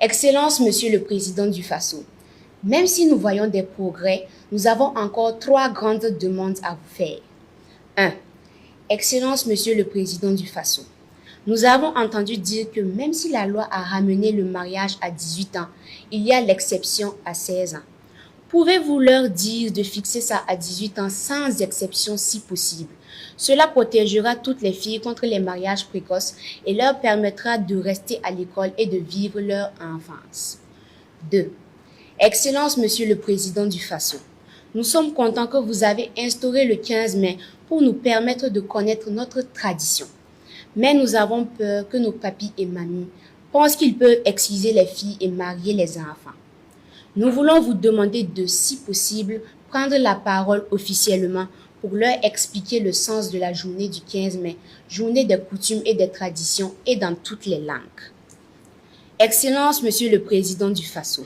Excellence, Monsieur le Président du Faso, même si nous voyons des progrès, nous avons encore 3 grandes demandes à vous faire. 1. Excellence, Monsieur le Président du Faso, nous avons entendu dire que même si la loi a ramené le mariage à 18 ans, il y a l'exception à 16 ans. Pouvez-vous leur dire de fixer ça à 18 ans sans exception si possible? Cela protégera toutes les filles contre les mariages précoces et leur permettra de rester à l'école et de vivre leur enfance. 2. Excellence, Monsieur le Président du Faso, nous sommes contents que vous avez instauré le 15 mai pour nous permettre de connaître notre tradition. Mais nous avons peur que nos papis et mamies pensent qu'ils peuvent exciser les filles et marier les enfants. Nous voulons vous demander de, si possible, prendre la parole officiellement pour leur expliquer le sens de la journée du 15 mai, journée des coutumes et des traditions et dans toutes les langues. Excellence, Monsieur le Président du Faso,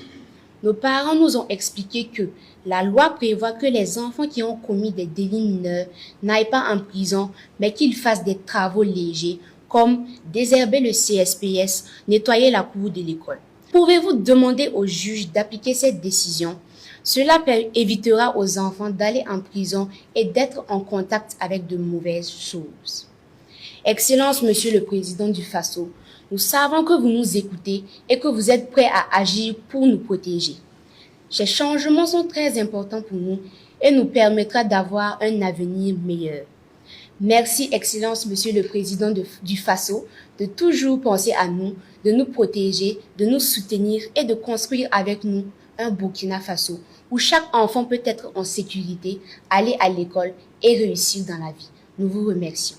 nos parents nous ont expliqué que la loi prévoit que les enfants qui ont commis des délits mineurs n'aillent pas en prison, mais qu'ils fassent des travaux légers comme désherber le CSPS, nettoyer la cour de l'école. Pouvez-vous demander au juge d'appliquer cette décision? Cela évitera aux enfants d'aller en prison et d'être en contact avec de mauvaises choses. Excellence, Monsieur le Président du Faso, nous savons que vous nous écoutez et que vous êtes prêts à agir pour nous protéger. Ces changements sont très importants pour nous et nous permettra d'avoir un avenir meilleur. Merci, Excellence, Monsieur le Président du Faso, de toujours penser à nous, de nous protéger, de nous soutenir et de construire avec nous un Burkina Faso où chaque enfant peut être en sécurité, aller à l'école et réussir dans la vie. Nous vous remercions.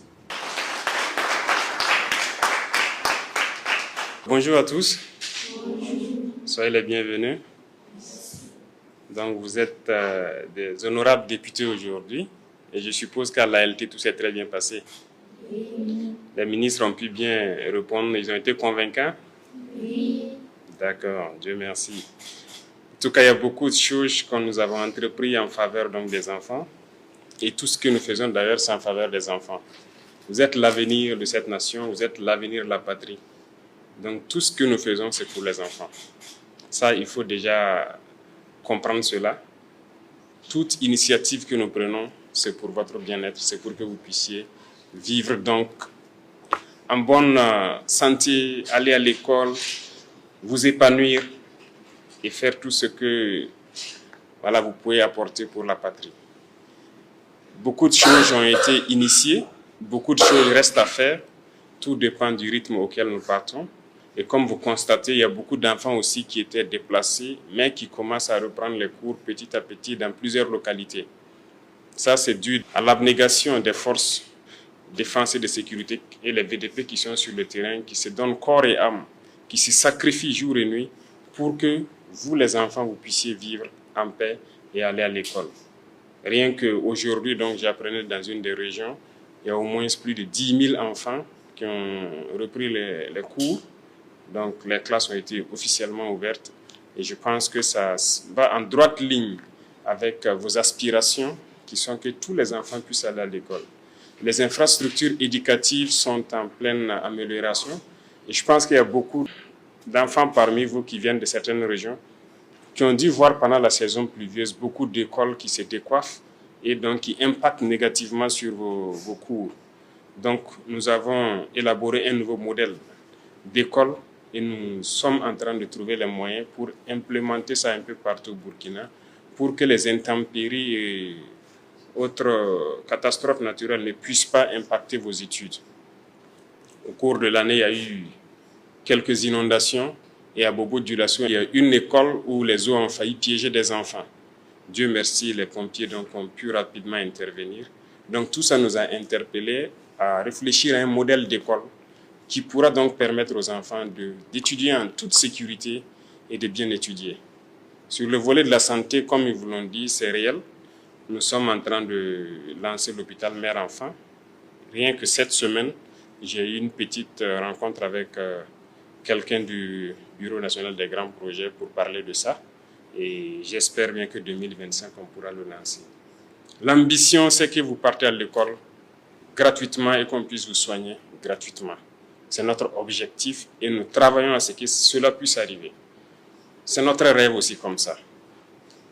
Bonjour à tous. Soyez les bienvenus. Donc vous êtes des honorables députés aujourd'hui. Et je suppose qu'à l'ALT, tout s'est très bien passé. Oui. Les ministres ont pu bien répondre, ils ont été convaincants? Oui. D'accord, Dieu merci. En tout cas, il y a beaucoup de choses que nous avons entrepris en faveur donc, des enfants. Et tout ce que nous faisons d'ailleurs, c'est en faveur des enfants. Vous êtes l'avenir de cette nation, vous êtes l'avenir de la patrie. Donc tout ce que nous faisons, c'est pour les enfants. Ça, il faut déjà comprendre cela. Toute initiative que nous prenons, c'est pour votre bien-être, c'est pour que vous puissiez vivre donc en bonne santé, aller à l'école, vous épanouir et faire tout ce que vous pouvez apporter pour la patrie. Beaucoup de choses ont été initiées, beaucoup de choses restent à faire, tout dépend du rythme auquel nous partons. Et comme vous constatez, il y a beaucoup d'enfants aussi qui étaient déplacés, mais qui commencent à reprendre les cours petit à petit dans plusieurs localités. Ça, c'est dû à l'abnégation des forces de défense et de sécurité et les VDP qui sont sur le terrain, qui se donnent corps et âme, qui se sacrifient jour et nuit pour que vous, les enfants, vous puissiez vivre en paix et aller à l'école. Rien qu'aujourd'hui, donc, j'apprenais dans une des régions, il y a au moins plus de 10 000 enfants qui ont repris les cours. Donc, les classes ont été officiellement ouvertes et je pense que ça va en droite ligne avec vos aspirations qui sont que tous les enfants puissent aller à l'école. Les infrastructures éducatives sont en pleine amélioration et je pense qu'il y a beaucoup d'enfants parmi vous qui viennent de certaines régions qui ont dû voir pendant la saison pluvieuse beaucoup d'écoles qui se décoiffent et donc qui impactent négativement sur vos cours. Donc, nous avons élaboré un nouveau modèle d'école et nous sommes en train de trouver les moyens pour implémenter ça un peu partout au Burkina pour que les intempéries et autres catastrophes naturelles ne puissent pas impacter vos études. Au cours de l'année, il y a eu quelques inondations et à Bobo-Dioulasso, il y a une école où les eaux ont failli piéger des enfants. Dieu merci, les pompiers donc, ont pu rapidement intervenir. Donc tout ça nous a interpellés à réfléchir à un modèle d'école qui pourra donc permettre aux enfants d'étudier en toute sécurité et de bien étudier. Sur le volet de la santé, comme ils vous l'ont dit, c'est réel. Nous sommes en train de lancer l'hôpital mère-enfant. Rien que cette semaine, j'ai eu une petite rencontre avec quelqu'un du Bureau national des grands projets pour parler de ça. Et j'espère bien que 2025, on pourra le lancer. L'ambition, c'est que vous partez à l'école gratuitement et qu'on puisse vous soigner gratuitement. C'est notre objectif et nous travaillons à ce que cela puisse arriver. C'est notre rêve aussi comme ça.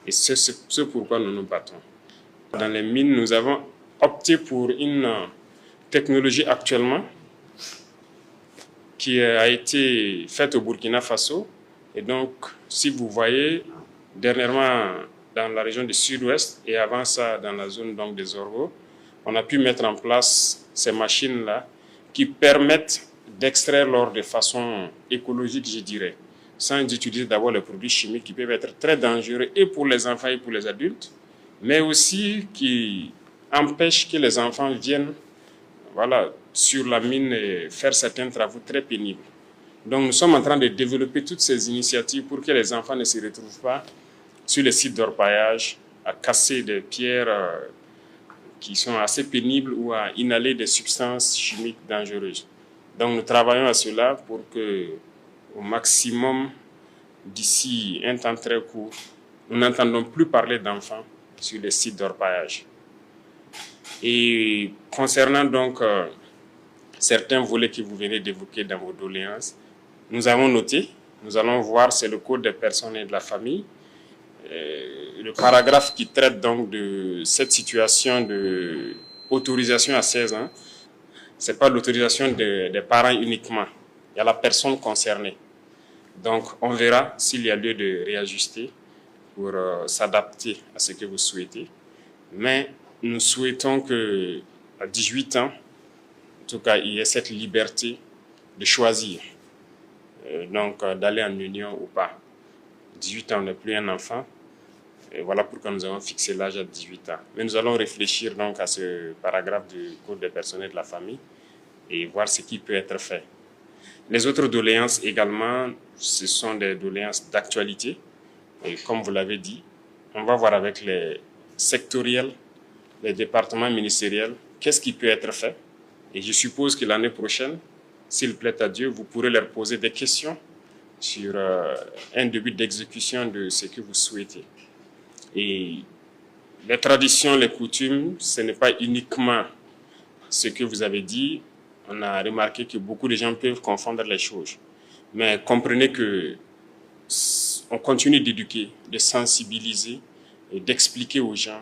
Et c'est ce pourquoi nous nous battons. Dans les mines, nous avons opté pour une technologie actuellement qui a été faite au Burkina Faso. Et donc, si vous voyez, dernièrement dans la région du sud-ouest et avant ça dans la zone donc, des Orgo, on a pu mettre en place ces machines-là qui permettent d'extraire l'or de façon écologique, je dirais, sans utiliser d'abord les produits chimiques qui peuvent être très dangereux et pour les enfants et pour les adultes, mais aussi qui empêchent que les enfants viennent sur la mine et faire certains travaux très pénibles. Donc nous sommes en train de développer toutes ces initiatives pour que les enfants ne se retrouvent pas sur les sites d'orpaillage à casser des pierres qui sont assez pénibles ou à inhaler des substances chimiques dangereuses. Donc nous travaillons à cela pour que, au maximum, d'ici un temps très court, nous n'entendons plus parler d'enfants sur les sites d'orpaillage. Et concernant donc certains volets que vous venez d'évoquer dans vos doléances, nous avons noté, nous allons voir, c'est le code des personnes et de la famille, le paragraphe qui traite donc de cette situation de autorisation à 16 ans. Ce n'est pas l'autorisation des parents uniquement, il y a la personne concernée. Donc on verra s'il y a lieu de réajuster pour s'adapter à ce que vous souhaitez. Mais nous souhaitons qu'à 18 ans, en tout cas, il y ait cette liberté de choisir, d'aller en union ou pas. 18 ans, on n'est plus un enfant. Et voilà pourquoi nous avons fixé l'âge à 18 ans. Mais nous allons réfléchir donc à ce paragraphe du Code des personnes et de la famille et voir ce qui peut être fait. Les autres doléances également, ce sont des doléances d'actualité. Et comme vous l'avez dit, on va voir avec les sectoriels, les départements ministériels, qu'est-ce qui peut être fait. Et je suppose que l'année prochaine, s'il plaît à Dieu, vous pourrez leur poser des questions sur un début d'exécution de ce que vous souhaitez. Et les traditions, les coutumes, ce n'est pas uniquement ce que vous avez dit. On a remarqué que beaucoup de gens peuvent confondre les choses. Mais comprenez que on continue d'éduquer, de sensibiliser et d'expliquer aux gens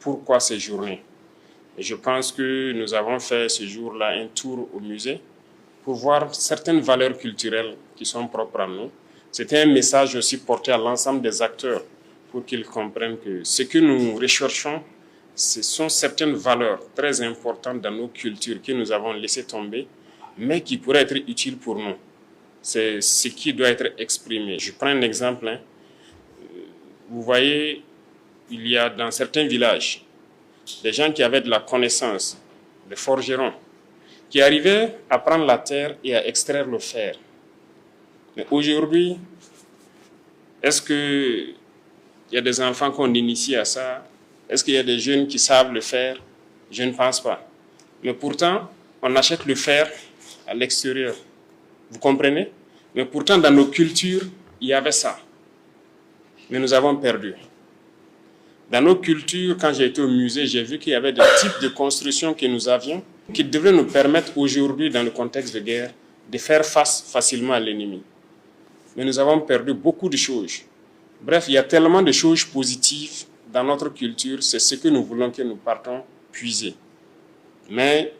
pourquoi ces journées. Et je pense que nous avons fait ce jour-là un tour au musée pour voir certaines valeurs culturelles qui sont propres à nous. C'était un message aussi porté à l'ensemble des acteurs pour qu'ils comprennent que ce que nous recherchons, ce sont certaines valeurs très importantes dans nos cultures que nous avons laissées tomber, mais qui pourraient être utiles pour nous. C'est ce qui doit être exprimé. Je prends un exemple. Vous voyez, il y a dans certains villages des gens qui avaient de la connaissance, des forgerons, qui arrivaient à prendre la terre et à extraire le fer. Mais aujourd'hui, est-ce qu'il y a des enfants qu'on initie à ça? Est-ce qu'il y a des jeunes qui savent le faire? Je ne pense pas. Mais pourtant, on achète le fer à l'extérieur. Vous comprenez? Mais pourtant, dans nos cultures, il y avait ça. Mais nous avons perdu. Dans nos cultures, quand j'ai été au musée, j'ai vu qu'il y avait des types de constructions que nous avions qui devraient nous permettre aujourd'hui, dans le contexte de guerre, de faire face facilement à l'ennemi. Mais nous avons perdu beaucoup de choses. Bref, il y a tellement de choses positives dans notre culture, c'est ce que nous voulons que nous partons puiser. Mais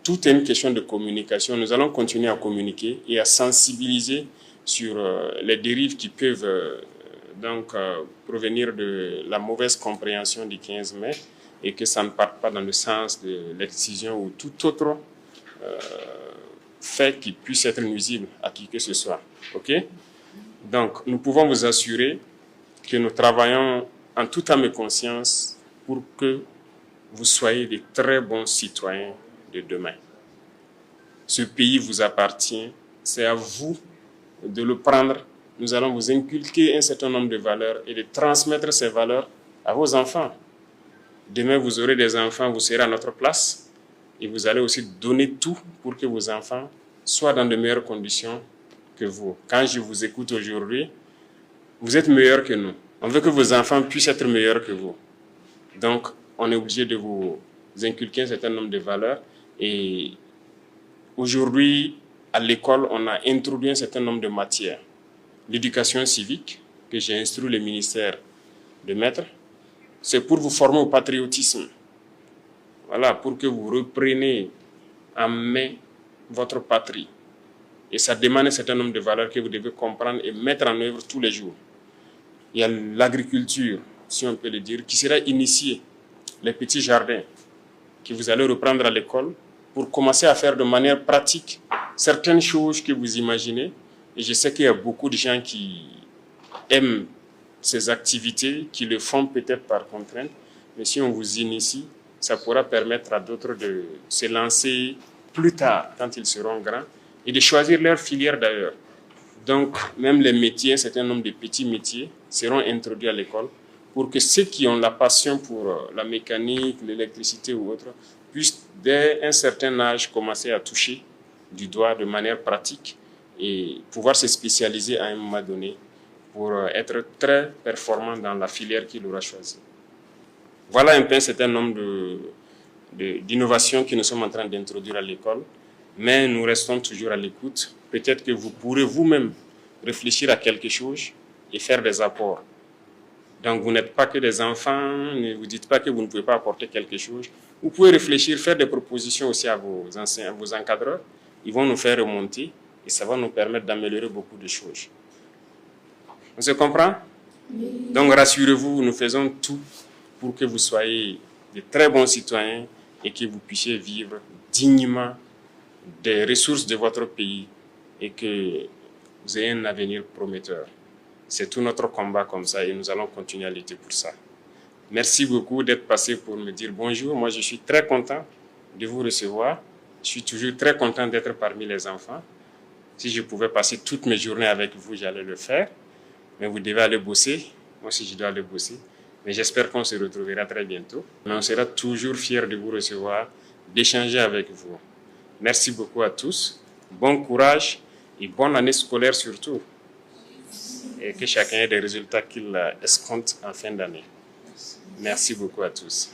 tout est une question de communication. Nous allons continuer à communiquer et à sensibiliser sur les dérives qui peuvent provenir de la mauvaise compréhension du 15 mai et que ça ne parte pas dans le sens de l'excision ou tout autre fait qui puisse être nuisible à qui que ce soit. OK? Donc, nous pouvons vous assurer que nous travaillons en toute âme et conscience pour que vous soyez de très bons citoyens de demain. Ce pays vous appartient, c'est à vous de le prendre. Nous allons vous inculquer un certain nombre de valeurs et de transmettre ces valeurs à vos enfants. Demain, vous aurez des enfants, vous serez à notre place et vous allez aussi donner tout pour que vos enfants soient dans de meilleures conditions que vous. Quand je vous écoute aujourd'hui, vous êtes meilleurs que nous. On veut que vos enfants puissent être meilleurs que vous. Donc, on est obligé de vous inculquer un certain nombre de valeurs. Et aujourd'hui, à l'école, on a introduit un certain nombre de matières. l'éducation civique que j'ai instruit le ministère de mettre. C'est pour vous former au patriotisme. Voilà, pour que vous repreniez en main votre patrie. Et ça demande un certain nombre de valeurs que vous devez comprendre et mettre en œuvre tous les jours. Il y a l'agriculture, si on peut le dire, qui sera initiée, les petits jardins que vous allez reprendre à l'école pour commencer à faire de manière pratique certaines choses que vous imaginez. Et je sais qu'il y a beaucoup de gens qui aiment ces activités, qui le font peut-être par contrainte, mais si on vous initie, ça pourra permettre à d'autres de se lancer plus tard, quand ils seront grands, et de choisir leur filière d'ailleurs. Donc, même les métiers, un certain nombre de petits métiers seront introduits à l'école pour que ceux qui ont la passion pour la mécanique, l'électricité ou autre, puissent dès un certain âge commencer à toucher du doigt de manière pratique et pouvoir se spécialiser à un moment donné pour être très performant dans la filière qu'il aura choisie. Voilà un peu un certain nombre d'innovations que nous sommes en train d'introduire à l'école, mais nous restons toujours à l'écoute. Peut-être que vous pourrez vous-même réfléchir à quelque chose et faire des apports. Donc vous n'êtes pas que des enfants, ne vous dites pas que vous ne pouvez pas apporter quelque chose. Vous pouvez réfléchir, faire des propositions aussi à vos enseignants, à vos encadreurs. Ils vont nous faire remonter et ça va nous permettre d'améliorer beaucoup de choses. On se comprend? Oui. Donc rassurez-vous, nous faisons tout pour que vous soyez de très bons citoyens et que vous puissiez vivre dignement des ressources de votre pays et que vous ayez un avenir prometteur. C'est tout notre combat comme ça et nous allons continuer à lutter pour ça. Merci beaucoup d'être passé pour me dire bonjour. Moi, je suis très content de vous recevoir. Je suis toujours très content d'être parmi les enfants. Si je pouvais passer toutes mes journées avec vous, j'allais le faire. Mais vous devez aller bosser. Moi aussi, je dois aller bosser. Mais j'espère qu'on se retrouvera très bientôt. Mais on sera toujours fiers de vous recevoir, d'échanger avec vous. Merci beaucoup à tous. Bon courage et bonne année scolaire surtout. Et que chacun ait des résultats qu'il escompte en fin d'année. Merci beaucoup à tous.